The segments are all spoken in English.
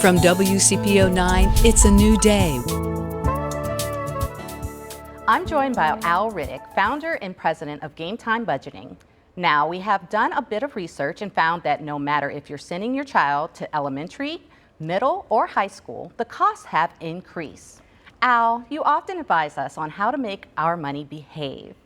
From WCPO 9, it's a new day. I'm joined by Al Riddick, founder and president of Game Time Budgeting. Now, we have done a bit of research and found that no matter if you're sending your child to elementary, middle, or high school, the costs have increased. Al, you often advise us on how to make our money behave.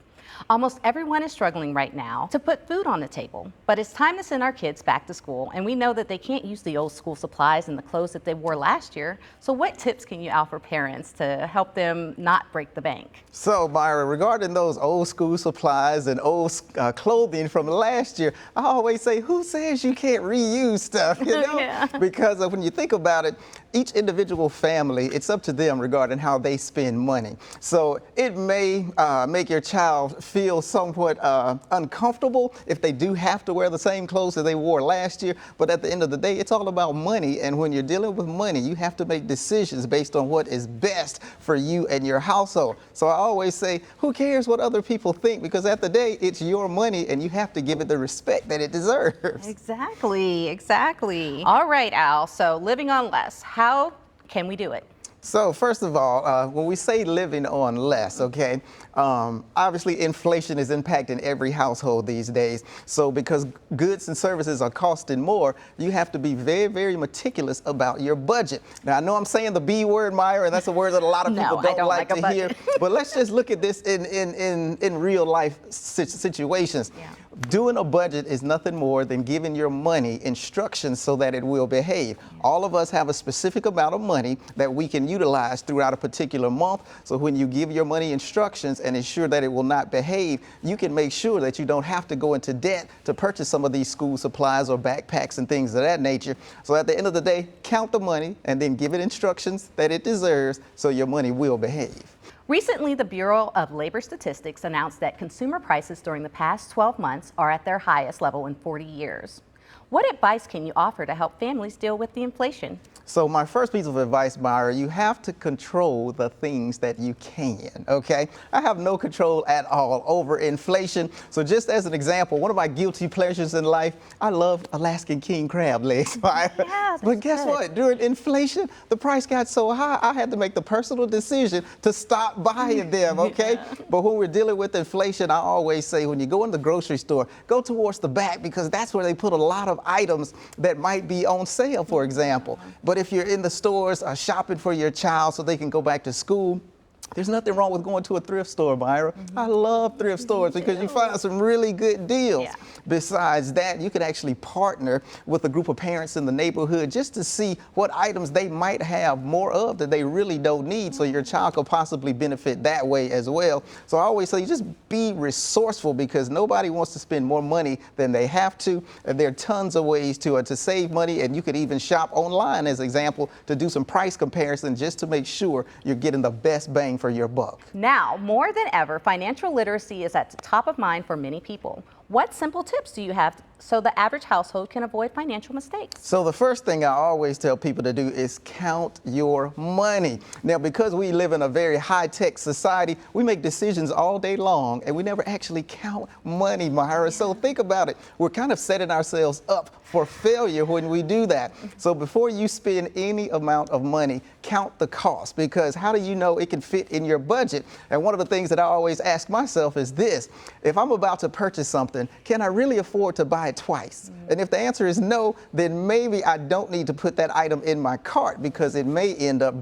Almost everyone is struggling right now to put food on the table, but it's time to send our kids back to school, and we know that they can't use the old school supplies and the clothes that they wore last year. So what tips can you offer parents to help them not break the bank? So, Myra, regarding those old school supplies and old clothing from last year, I always say, who says you can't reuse stuff, you know? Yeah. Because when you think about it, each individual family, it's up to them regarding how they spend money. So it may make your child feel somewhat uncomfortable if they do have to wear the same clothes that they wore last year. But at the end of the day, it's all about money. And when you're dealing with money, you have to make decisions based on what is best for you and your household. So I always say, who cares what other people think? Because at the day, it's your money and you have to give it the respect that it deserves. Exactly. All right, Al, so living on less, how can we do it? So first of all, when we say living on less, okay, obviously inflation is impacting every household these days. So because goods and services are costing more, you have to be very, very meticulous about your budget. Now, I know I'm saying the B word, Myra, and that's a word that a lot of people don't like to hear. But let's just look at this in real life situations. Yeah. Doing a budget is nothing more than giving your money instructions so that it will behave. All of us have a specific amount of money that we can utilize throughout a particular month. So when you give your money instructions and ensure that it will not behave, you can make sure that you don't have to go into debt to purchase some of these school supplies or backpacks and things of that nature. So at the end of the day, count the money and then give it instructions that it deserves so your money will behave. Recently, the Bureau of Labor Statistics announced that consumer prices during the past 12 months are at their highest level in 40 years. What advice can you offer to help families deal with the inflation? So my first piece of advice, Myra, you have to control the things that you can, okay? I have no control at all over inflation. So just as an example, one of my guilty pleasures in life, I love Alaskan king crab legs. Yeah, but guess what? During inflation, the price got so high, I had to make the personal decision to stop buying them, okay? Yeah. But when we're dealing with inflation, I always say when you go in the grocery store, go towards the back because that's where they put a lot of items that might be on sale, for example. But if you're in the stores shopping for your child so they can go back to school, there's nothing wrong with going to a thrift store, Myra. I love thrift stores because you find some really good deals. Yeah. Besides that, you could actually partner with a group of parents in the neighborhood just to see what items they might have more of that they really don't need, so your child could possibly benefit that way as well. So I always say just be resourceful because nobody wants to spend more money than they have to. And there are tons of ways to save money, and you could even shop online as an example to do some price comparison just to make sure you're getting the best bang for your buck. Now, more than ever, financial literacy is at the top of mind for many people. What simple tips do you have so the average household can avoid financial mistakes? So the first thing I always tell people to do is count your money. Now, because we live in a very high-tech society, we make decisions all day long and we never actually count money, Myra. So think about it. We're kind of setting ourselves up for failure when we do that. So before you spend any amount of money, count the cost, because how do you know it can fit in your budget? And one of the things that I always ask myself is this: if I'm about to purchase something, can I really afford to buy it twice? And if the answer is no, then maybe I don't need to put that item in my cart because it may end up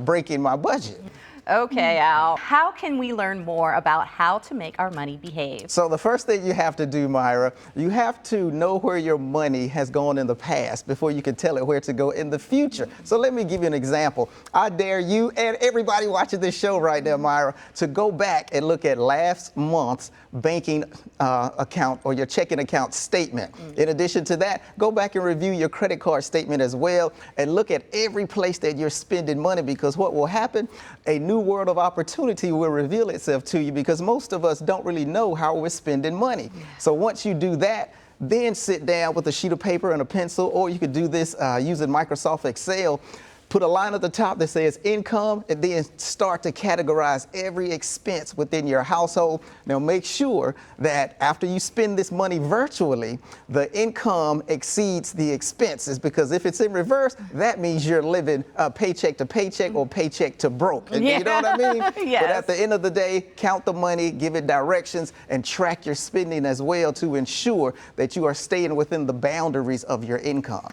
breaking my budget. Okay, Al, how can we learn more about how to make our money behave? So the first thing you have to do, Myra, you have to know where your money has gone in the past before you can tell it where to go in the future. So let me give you an example. I dare you and everybody watching this show right now, Myra, to go back and look at last month's banking account or your checking account statement. In addition to that, go back and review your credit card statement as well and look at every place that you're spending money, because what will happen, a new world of opportunity will reveal itself to you, because most of us don't really know how we're spending money. So once you do that, then sit down with a sheet of paper and a pencil, or you could do this using Microsoft Excel. Put a line at the top that says income, and then start to categorize every expense within your household. Now make sure that after you spend this money virtually, the income exceeds the expenses, because if it's in reverse, that means you're living paycheck to paycheck or paycheck to broke. And you know what I mean? Yes. But at the end of the day, count the money, give it directions, and track your spending as well to ensure that you are staying within the boundaries of your income.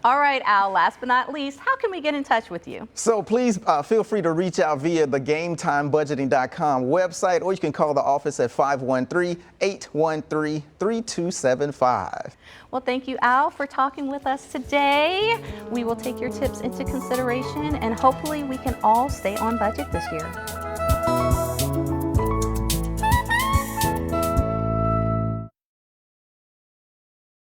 All right, Al, last but not least, how can we get in touch with you? So please feel free to reach out via the GameTimeBudgeting.com website, or you can call the office at 513-813-3275. Well, thank you, Al, for talking with us today. We will take your tips into consideration, and hopefully we can all stay on budget this year.